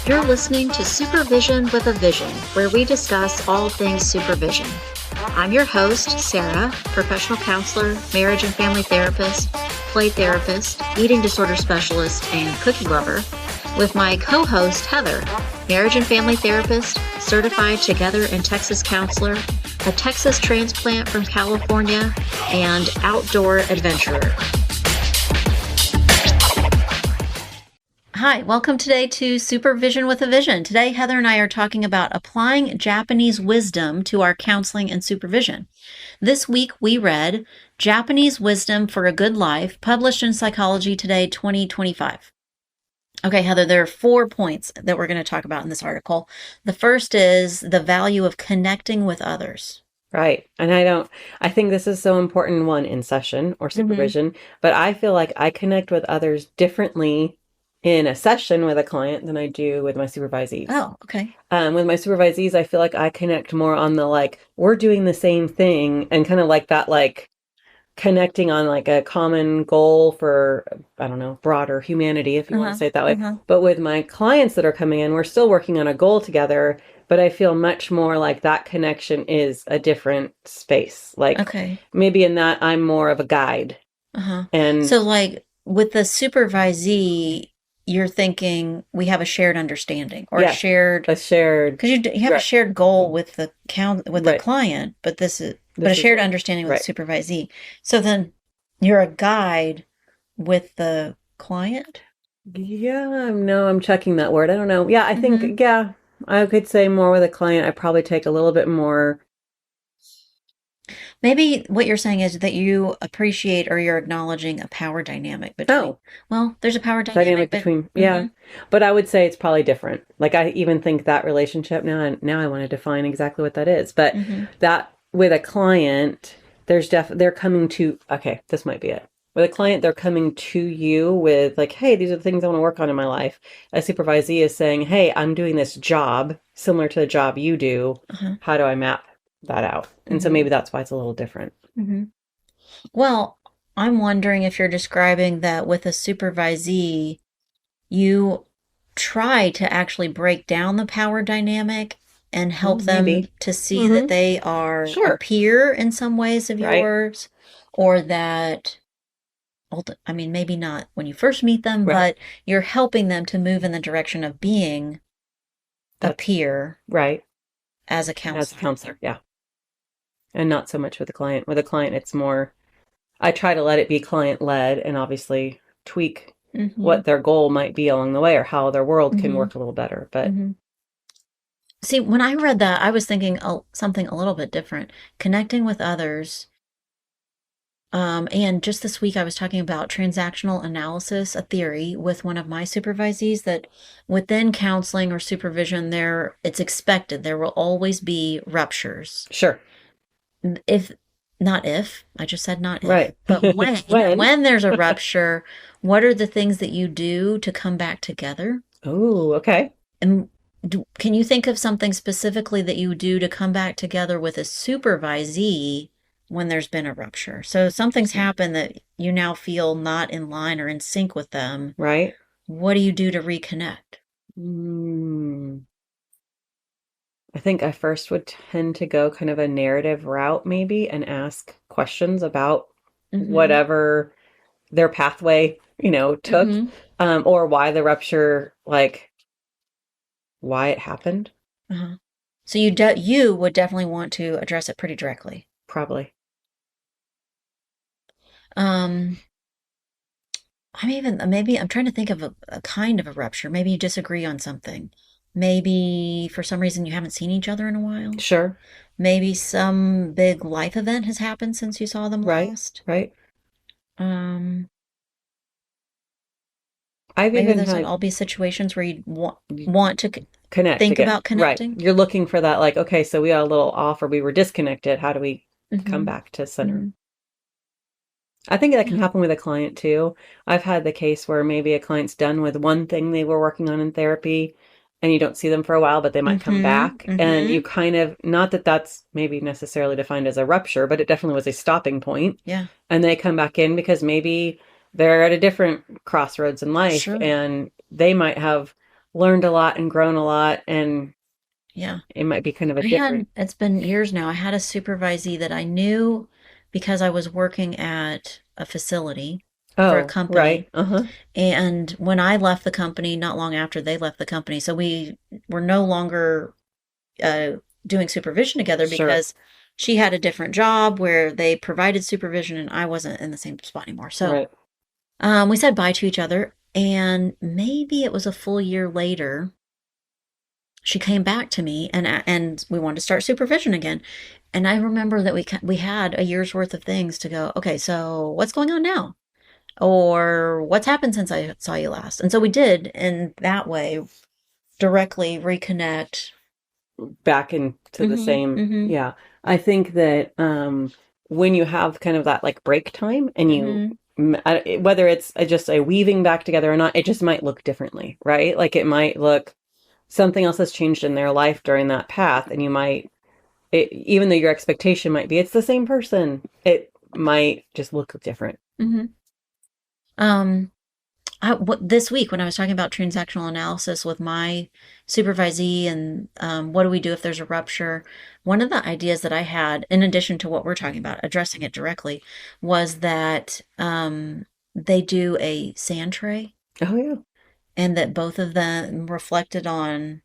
You're listening to Supervision with a Vision, where we discuss all things supervision. I'm your host, Sarah, professional counselor, marriage and family therapist, play therapist, eating disorder specialist, and cookie lover, with my co-host, Heather, marriage and family therapist, certified Together in Texas counselor, a Texas transplant from California, and outdoor adventurer. Hi, welcome today to Supervision with a Vision. Today, Heather and I are talking about applying Japanese wisdom to our counseling and supervision. This week, we read Japanese Wisdom for a Good Life, published in Psychology Today 2025. Okay, Heather, there are 4 points that we're going to talk about in this article. The first is the value of connecting with others. Right. And I think this is so important, one, in session or supervision, but I feel like I connect with others differently in a session with a client than I do with my supervisees. Oh, okay. With my supervisees, I feel like I connect more on the, we're doing the same thing and kind of like that, connecting on a common goal for, I don't know, broader humanity, if you want to say it that way. But with my clients that are coming in, we're still working on a goal together, but I feel much more like that connection is a different space. Maybe in that I'm more of a guide. And so with the supervisee, you're thinking we have a shared understanding or a shared because you have a shared goal with the client, but this is a shared understanding with the supervisee. So then you're a guide with the client. I'm checking that word. I don't know. I think I could say more with a client. I probably take a little bit more. Maybe what you're saying is that you appreciate or you're acknowledging a power dynamic between. Well, there's a power dynamic between. But I would say it's probably different. I even think that relationship now I want to define exactly what that is. But that with a client, they're coming to, okay, this might be it. With a client, they're coming to you with hey, these are the things I want to work on in my life. A supervisee is saying, hey, I'm doing this job similar to the job you do. How do I map that out? And so maybe that's why it's a little different. Well, I'm wondering if you're describing that with a supervisee, you try to actually break down the power dynamic and help them to see that they are a peer in some ways of yours, or that, maybe not when you first meet them, but you're helping them to move in the direction of being a peer. Right. As a counselor. As a counselor, yeah. And not so much with the client. With a client, it's more, I try to let it be client-led and obviously tweak what their goal might be along the way or how their world can work a little better. But see, when I read that, I was thinking something a little bit different. Connecting with others. And just this week, I was talking about transactional analysis, a theory with one of my supervisees that within counseling or supervision, it's expected there will always be ruptures. Sure. I just said not if, but when there's a rupture, what are the things that you do to come back together? Oh, okay. And can you think of something specifically that you do to come back together with a supervisee when there's been a rupture? So something's happened that you now feel not in line or in sync with them. Right. What do you do to reconnect? I think I first would tend to go kind of a narrative route maybe and ask questions about whatever their pathway, took, or why the rupture, why it happened. So you would definitely want to address it pretty directly. Probably. Maybe I'm trying to think of a kind of a rupture. Maybe you disagree on something. Maybe for some reason you haven't seen each other in a while. Sure. Maybe some big life event has happened since you saw them last. Right. Maybe those would all be situations where you want to think about connecting. Right. You're looking for that, okay, so we got a little off or we were disconnected. How do we come back to center? I think that can happen with a client too. I've had the case where maybe a client's done with one thing they were working on in therapy and you don't see them for a while, but they might come back and you kind of, not that that's maybe necessarily defined as a rupture, but it definitely was a stopping point. Yeah. And they come back in because maybe they're at a different crossroads in life, Sure. and they might have learned a lot and grown a lot, and Yeah. it might be kind of a different. It's been years now. I had a supervisee that I knew because I was working at a facility for a Oh, right. company. Uh-huh. And when I left the company, not long after they left the company, so we were no longer uh, doing supervision together Sure. because she had a different job where they provided supervision and I wasn't in the same spot anymore. So Right. we said bye to each other. And maybe it was a full year later, she came back to me and we wanted to start supervision again. And I remember that we had a year's worth of things to go. Okay, so what's going on now? Or what's happened since I saw you last? And so we did, in that way, directly reconnect. Back into the Mm-hmm. same. Mm-hmm. Yeah. I think that when you have kind of that like break time and you Mm-hmm. whether it's just a weaving back together or not, it just might look differently, right? Like it might look something else has changed in their life during that path, and you might even though your expectation might be it's the same person, it might just look different. Mm-hmm. Um, this week when I was talking about transactional analysis with my supervisee and what do we do if there's a rupture, one of the ideas that I had, in addition to what we're talking about, addressing it directly, was that they do a sand tray Oh yeah. and that both of them reflected on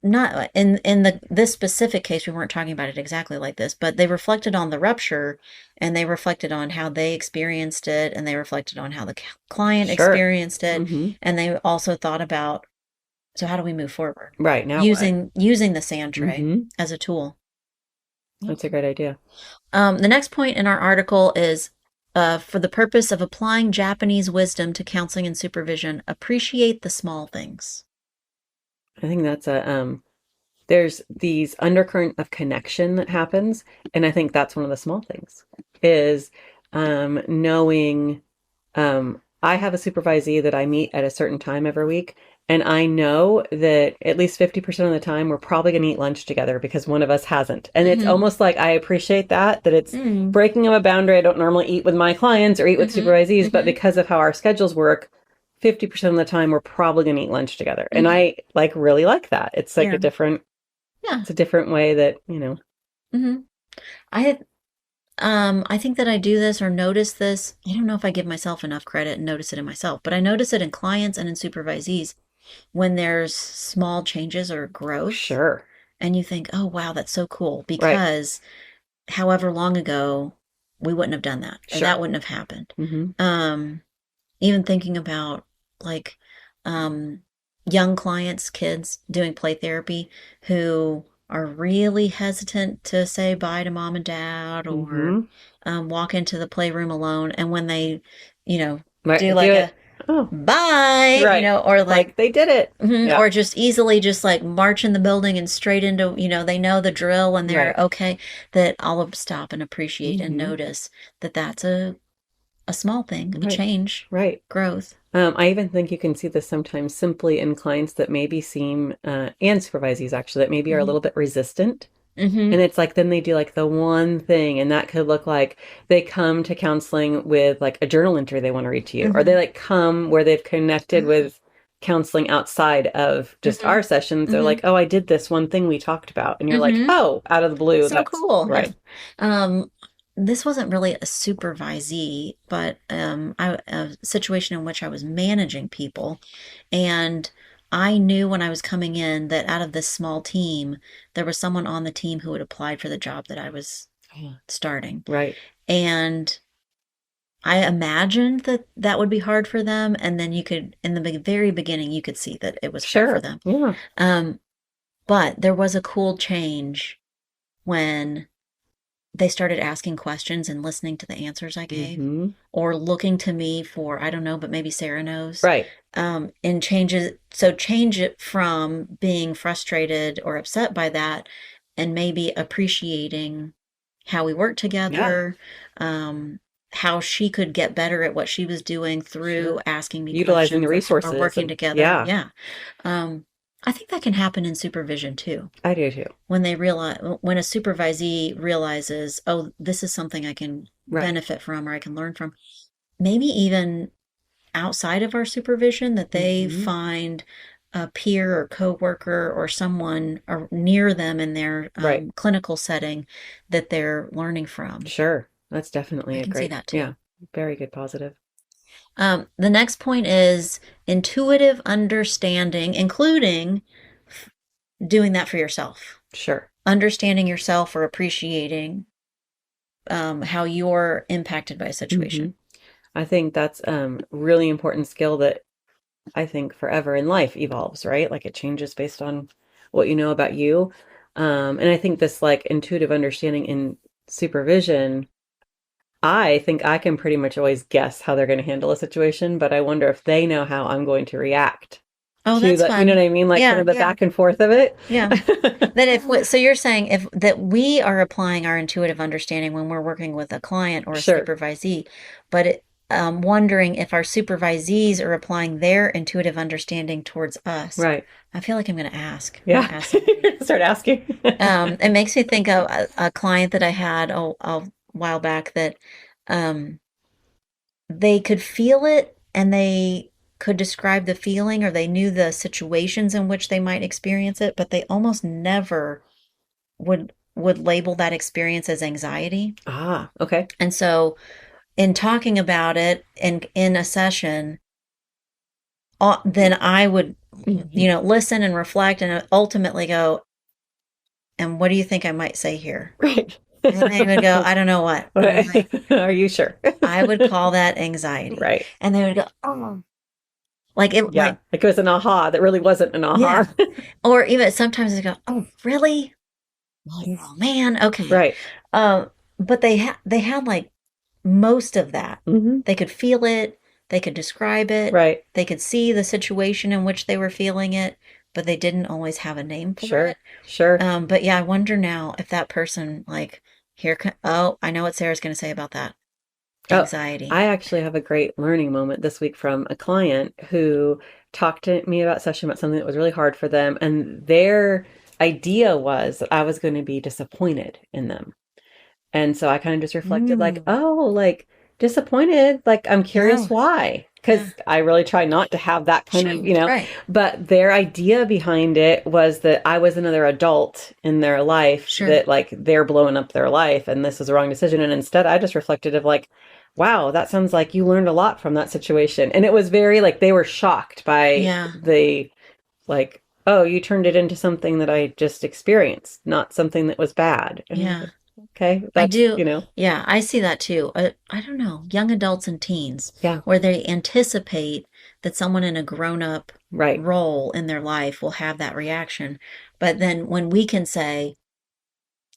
not in the this specific case we weren't talking about it exactly like this, but they reflected on the rupture and they reflected on how they experienced it and they reflected on how the client Sure. experienced it, Mm-hmm. and they also thought about, so how do we move forward Right, now what? using the sand tray Mm-hmm. as a tool. That's a great idea. The next point in our article is for the purpose of applying Japanese wisdom to counseling and supervision, appreciate the small things. I think that's a there's these undercurrent of connection that happens, and I think that's one of the small things is knowing I have a supervisee that I meet at a certain time every week, and I know that at least 50% of the time we're probably going to eat lunch together because one of us hasn't. And it's Mm-hmm. almost like I appreciate that it's Mm-hmm. breaking of a boundary. I don't normally eat with my clients or eat with Mm-hmm. supervisees, but Mm-hmm. because of how our schedules work, 50% of the time we're probably going to eat lunch together. And Mm-hmm. I like really like that. It's like Yeah. Yeah. it's a different way that, Mm-hmm. I I think that I do this or notice this. I don't know if I give myself enough credit and notice it in myself, but I notice it in clients and in supervisees when there's small changes or growth sure. and you think, "Oh, wow, that's so cool," Right. because however long ago we wouldn't have done that or Sure. that wouldn't have happened. Mm-hmm. Even thinking about like um, young clients, kids doing play therapy who are really hesitant to say bye to mom and dad or Mm-hmm. walk into the playroom alone. And when they, you know, do Right. Do like a it. Oh, bye, right. or like, Like they did it. Yeah. or just easily just like march in the building and straight into, they know the drill and they're Right. okay, that I'll stop and appreciate and Mm-hmm. notice that that's a small thing, a Right. change, Right. growth. I even think you can see this sometimes simply in clients that maybe seem, and supervisees actually, that maybe are a Mm-hmm. little bit resistant. Mm-hmm. And it's like, then they do like the one thing, and that could look like they come to counseling with like a journal entry they want to read to you, or they Mm-hmm. like come where they've connected with counseling outside of just Mm-hmm. our sessions. They're Mm-hmm. like, oh, I did this one thing we talked about. And you're like, Mm-hmm. oh, out of the blue, So that's cool. Yeah. right. Um, this wasn't really a supervisee, but a situation in which I was managing people. And I knew when I was coming in that out of this small team, there was someone on the team who had applied for the job that I was starting. Right. And I imagined that that would be hard for them. And then in the very beginning, you could see that it was hard for Sure. them. Yeah. Um, but there was a cool change when they started asking questions and listening to the answers I gave, Mm-hmm. or looking to me for, I don't know, but maybe Sarah knows. Right. And change it from being frustrated or upset by that and maybe appreciating how we work Yeah. together, how she could get better at what she was doing through Sure. asking me Utilizing the questions or resources working and together. yeah, Yeah. I think that can happen in supervision too I do too. when when a supervisee realizes, oh, this is something I can Right. benefit from or I can learn from. maybe even outside of our supervision, that they Mm-hmm. find a peer or coworker or someone near them in their Right. clinical setting that they're learning from. Sure. That's I definitely a can see great, that too. yeah, very good positive. The next point is intuitive understanding, including doing that for yourself, Sure. understanding yourself or appreciating how you're impacted by a Mm-hmm. situation. I think that's really important skill that I think forever in life evolves, right? Like it changes based on what you know about you. And I think this like intuitive understanding in supervision, I think I can pretty much always guess how they're going to handle a situation, but I wonder if they know how I'm going to react Oh, to that's that. You know fun. what I mean? Like kind Yeah, of the yeah, back and forth of it. yeah. That if so, you're saying if that we are applying our intuitive understanding when we're working with a client or a Sure. supervisee, but wondering if our supervisees are applying their intuitive understanding towards us. Right. I feel like I'm going to ask. I'm going Yeah. to ask somebody. Start asking. It makes me think of a client that I had a while back that um, they could feel it and they could describe the feeling or they knew the situations in which they might experience it, but they almost never would label that experience as anxiety. Ah, okay. And so in talking about it in a session, then I would, Hmm. listen and reflect and ultimately go, and what do you think I might say here? Right. And they would go, I don't know what. And I'm like, Are you sure? I would call that anxiety. Right. And they would go, oh, like it, Yeah. like, Like it was an aha that really wasn't an aha. yeah. Or even sometimes they go, oh, really? Oh man, okay. Right. Um, but they had like most of that. Hmm. They could feel it, they could describe it, Right. they could see the situation in which they were feeling it, but they didn't always have a name for it. Sure. Sure. But yeah, I wonder now if that person like oh, I know what Sarah's going to say about that. Oh, Anxiety. I actually have a great learning moment this week from a client who talked to me about session about something that was really hard for them. And their idea was that I was going to be disappointed in them. And so I kind of just reflected like, Mm. oh, like disappointed. Like I'm curious Yeah. why. Yeah. Because I really try not to have that kind of, Right. but their idea behind it was that I was another adult in their life, Sure. that like they're blowing up their life and this is a wrong decision. And instead I just reflected of like, wow, that sounds like you learned a lot from that situation. And it was very like they were shocked by Yeah. the like, oh, you turned it into something that I just experienced, not something that was bad. And I was Yeah. like, okay, I that's, do. Yeah, I see that too. I don't know, young adults and teens, yeah, where they anticipate that someone in a grown-up right, role in their life will have that reaction. But then when we can say,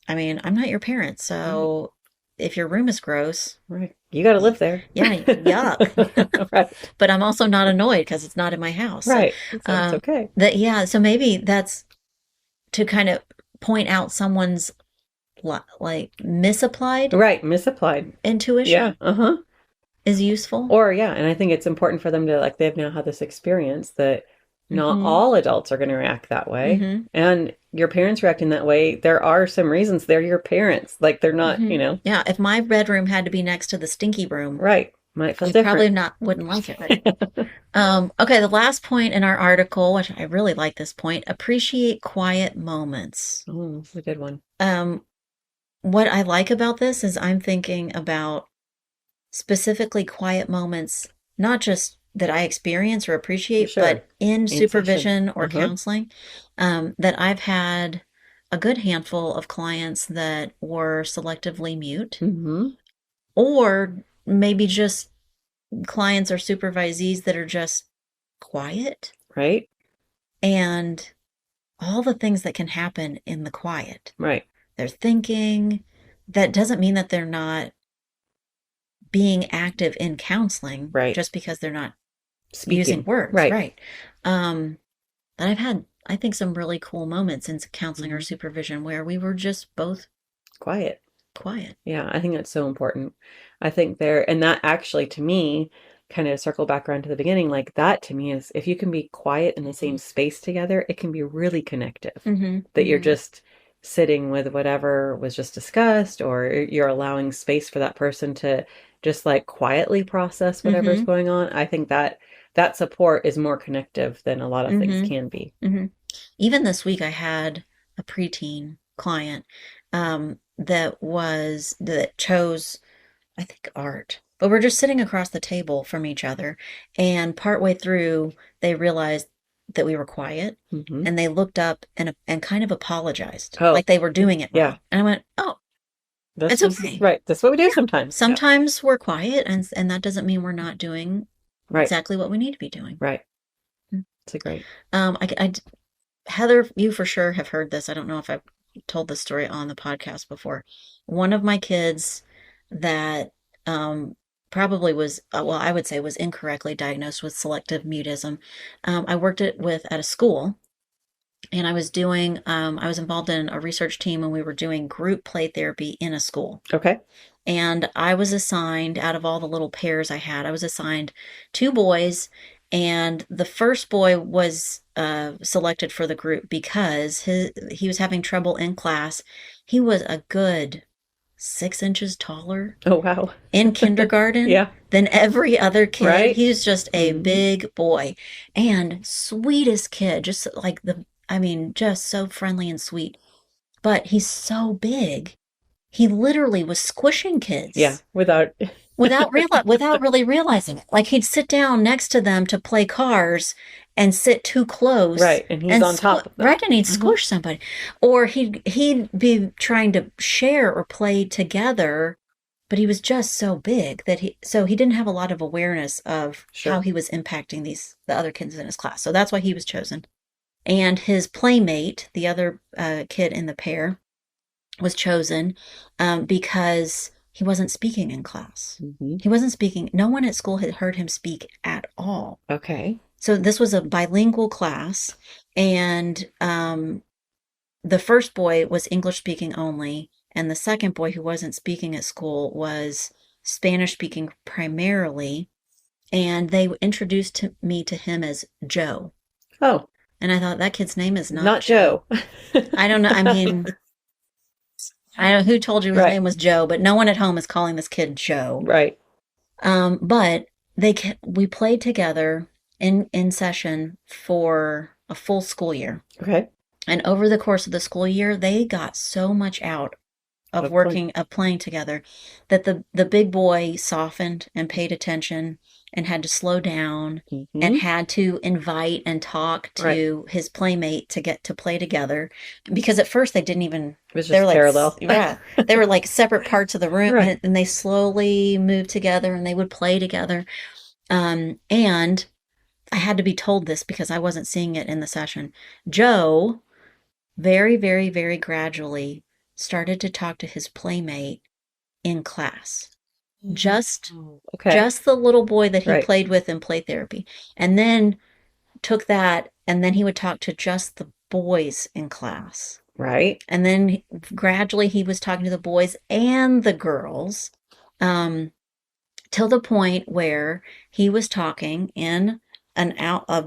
I mean, I'm not your parent, right, so if your room is gross, right. You got to live there. yeah, yuck. Right, But I'm also not annoyed because it's not in my house. So, right. So it's okay. yeah, so maybe that's to kind of point out someone's like misapplied Right, misapplied. Yeah, intuition uh-huh. is useful. Or yeah, and I think it's important for them to like they've now had this experience that not Mm-hmm. all adults are going to react that way. Mm-hmm. And your parents reacting that way, there are some reasons they're your parents. Like they're not, Mm-hmm. Yeah, if my bedroom had to be next to the stinky room, right. Might feel I different. probably not wouldn't like it, right? Okay, the last point in our article, which I really like this point, appreciate quiet moments. Oh, that's a good one. What I like about this is I'm thinking about specifically quiet moments, not just that I experience or appreciate, Sure. but in In session. supervision or Uh-huh. counseling, that I've had a good handful of clients that were selectively mute, Mm-hmm. or maybe just clients or supervisees that are just quiet, Right? and all the things that can happen in the quiet. Right. They're thinking. That doesn't mean that they're not being active in counseling Right. just because they're not using Speaking. words, Right. right? But I've had, I think, some really cool moments in counseling or Mhm. supervision where we were just both Quiet. quiet. Yeah, I think that's so important. I think there, and that actually to me, kind of circle back around to the beginning, like that to me is if you can be quiet in the same space together, it can be really connective. Mm-hmm, That you're mm-hmm. just sitting with whatever was just discussed, or you're allowing space for that person to just like quietly process whatever's Mm-hmm. going on. I think that that support is more connective than a lot of things Mm-hmm. can be. Mm-hmm. Even this week, I had a preteen client that chose, I think, art. But we're just sitting across the table from each other, and partway through, they realized that we were quiet, Mm-hmm. and they looked up and kind of apologized, Oh, like they were doing it yeah. wrong. And I went, "Oh, This it's is okay. right. That's what we do Yeah. sometimes. Yeah. Sometimes we're quiet, and that doesn't mean we're not doing Right. exactly what we need to be doing." Right. It's a great. I Heather, you for sure have heard this. I don't know if I've told this story on the podcast before. One of my kids that probably was, well, I would say was incorrectly diagnosed with selective mutism. I worked at a school, and I was involved in a research team, and we were doing group play therapy in a school. Okay. And I was assigned, out of all the little pairs I had, I was assigned two boys. And the first boy was selected for the group because he was having trouble in class. He was a good 6 inches taller Oh, wow. in kindergarten Yeah. than every other kid. Right. He was just a Mm-hmm. big boy and sweetest kid, just like I mean, just so friendly and sweet. But he's so big, he literally was squishing Yeah. kids Without. without really realizing it. Like he'd sit down next to them to play cars and sit too close Right. And he's and on top of them. right, and he'd Mm-hmm. squish somebody, or he'd be trying to share or play together, but he was just so big that he didn't have a lot of awareness of how Sure. he was impacting the other kids in his class. So that's why he was chosen. And his playmate, the other kid in the pair, was chosen because he wasn't speaking in class. Mm-hmm. He wasn't speaking. No one at school had heard him speak at all. Okay. So this was a bilingual class, and the first boy was English speaking only, and the second boy, who wasn't speaking at school, was Spanish speaking primarily. And they introduced me to him as Joe. Oh, And I thought, that kid's name is not not Joe. I don't know. I mean, I don't know who told you his Right. name was Joe, but no one at home is calling this kid Joe. Right. But we played together in session for a full school year. Okay. And over the course of the school year, they got so much out of playing together, that the big boy softened and paid attention and had to slow down Mm-hmm. and had to invite and talk to his playmate to get to play together, because at first they didn't even, It was they were just like, parallel. yeah, they were like separate parts of the room, Right. and they slowly moved together and they would play together. And I had to be told this because I wasn't seeing it in the session. Joe very, very, very gradually started to talk to his playmate in class. Just Okay. just the little boy that he Right. played with in play therapy. And then took that, and then he would talk to just the boys in class. Right. And then gradually he was talking to the boys and the girls, till the point where he was talking in a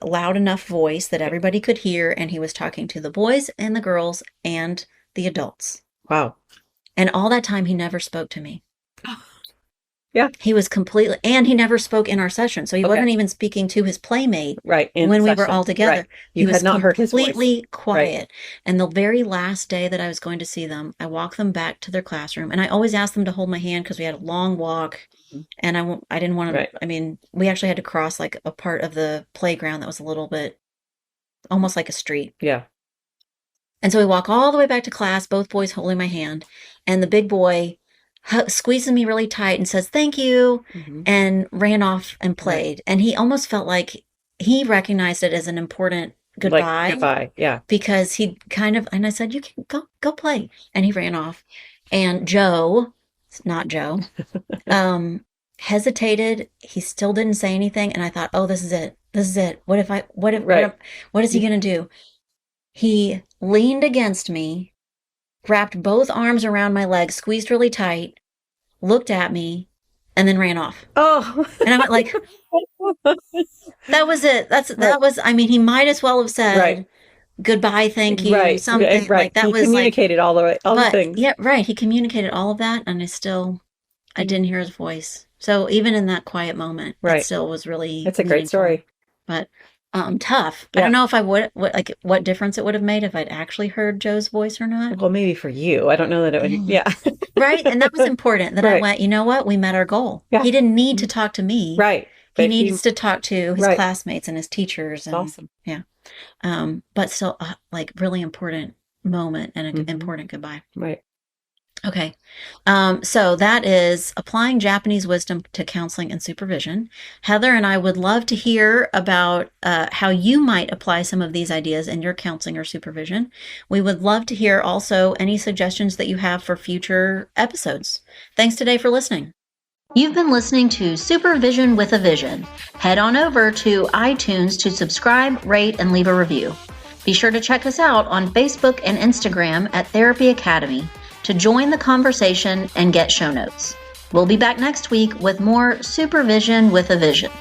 loud enough voice that everybody could hear, and he was talking to the boys and the girls and the adults. Wow. And all that time he never spoke to me. Yeah. He was completely, and he never spoke in our session. So he Okay. wasn't even speaking to his playmate Right. In when we were session. all together. Right. He You was had not heard his voice. completely quiet. And the very last day that I was going to see them, I walked them back to their classroom, and I always asked them to hold my hand because we had a long walk, and I didn't want to, Right. I mean, we actually had to cross like a part of the playground that was a little bit almost like a street. Yeah. And so we walk all the way back to class, both boys holding my hand, and the big boy squeezes me really tight and says, "Thank you," Mm-hmm. and ran off and played. Right. And he almost felt like he recognized it as an important goodbye. Like goodbye. Yeah. Because he kind of, and I said, "You can go play." And he ran off. And Joe, it's not Joe, hesitated. He still didn't say anything. And I thought, oh, this is it. This is it. What is he going to do? He leaned against me, wrapped both arms around my legs, squeezed really tight, looked at me, and then ran off. Oh. And I went like, that was it. That was, I mean, he might as well have said, goodbye, thank you, Right. something Right. like that He was like, communicated all the but things. yeah, right. He communicated all of that, and I didn't hear his voice. So even in that quiet moment, it Right. still was really It's a great meaningful. story. But tough. I Yeah. don't know if I would what difference it would have made if I'd actually heard Joe's voice or not. Well, maybe for you. I don't know that it would. Yeah. Right? And that was important that I Right. went, you know what? We met our goal. Yeah. He didn't need to talk to me. Right. He But needs to talk to his right. classmates and his teachers. It's And awesome. yeah. But still, like, really important moment and an important goodbye. Right. Okay. So that is applying Japanese wisdom to counseling and supervision. Heather and I would love to hear about how you might apply some of these ideas in your counseling or supervision. We would love to hear also any suggestions that you have for future episodes. Thanks today for listening. You've been listening to Supervision with a Vision. Head on over to iTunes to subscribe, rate, and leave a review. Be sure to check us out on Facebook and Instagram at Therapy Academy to join the conversation and get show notes. We'll be back next week with more Supervision with a Vision.